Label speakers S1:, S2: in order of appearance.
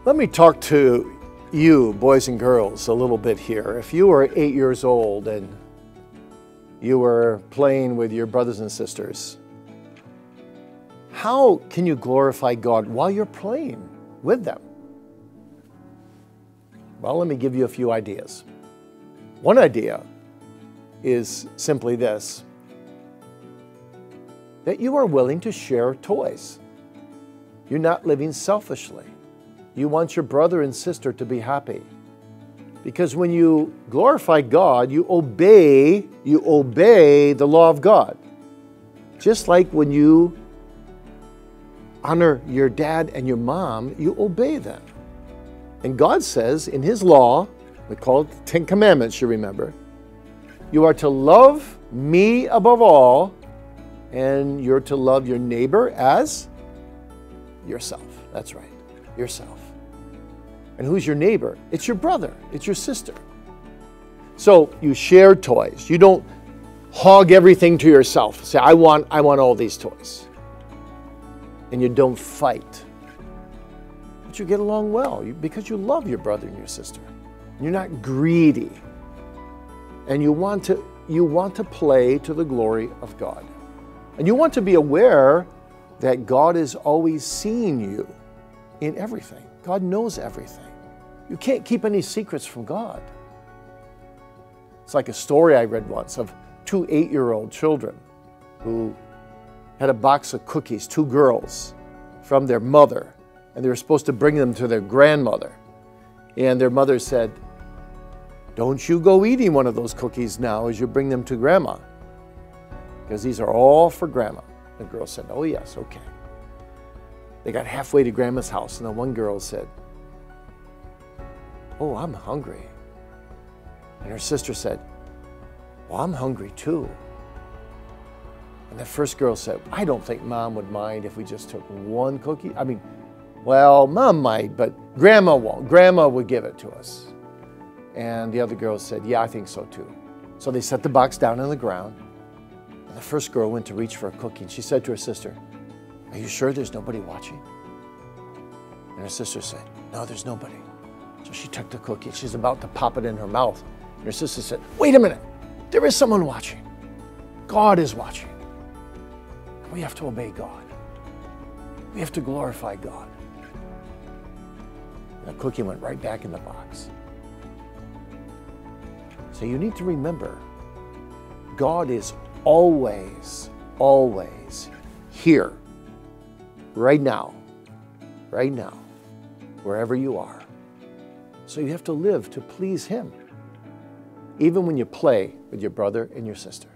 S1: Let me talk to you, boys and girls, a little bit here. If you were 8 years old and you were playing with your brothers and sisters, how can you glorify God while you're playing with them? Well, let me give you a few ideas. One idea is simply this, that you are willing to share toys. You're not living selfishly. You want your brother and sister to be happy. Because when you glorify God, you obey the law of God. Just like when you honor your dad and your mom, you obey them. And God says in His law, we call it the 10 Commandments, you remember, you are to love me above all, and you're to love your neighbor as yourself. That's right, yourself. And who's your neighbor? It's your brother, it's your sister. So you share toys. You don't hog everything to yourself. Say, I want all these toys. And you don't fight. But you get along well because you love your brother and your sister. You're not greedy. And you want to play to the glory of God. And you want to be aware that God is always seeing you in everything. God knows everything. You can't keep any secrets from God. It's like a story I read once of 2 8-year-old children who had a box of cookies, 2 girls, from their mother, and they were supposed to bring them to their grandmother. And their mother said, "Don't you go eating one of those cookies now as you bring them to Grandma, because these are all for Grandma." The girl said, "Oh yes, okay." They got halfway to Grandma's house, and then one girl said, "Oh, I'm hungry." And her sister said, "Well, I'm hungry too." And the first girl said, "I don't think Mom would mind if we just took one cookie. I mean, well, Mom might, but Grandma won't. Grandma would give it to us." And the other girl said, "Yeah, I think so too." So they set the box down on the ground, and the first girl went to reach for a cookie, and she said to her sister, "Are you sure there's nobody watching?" And her sister said, "No, there's nobody." So she took the cookie. She's about to pop it in her mouth. And her sister said, "Wait a minute. There is someone watching. God is watching. We have to obey God. We have to glorify God." And the cookie went right back in the box. So you need to remember, God is always, always here, right now, wherever you are. So you have to live to please Him, even when you play with your brother and your sister.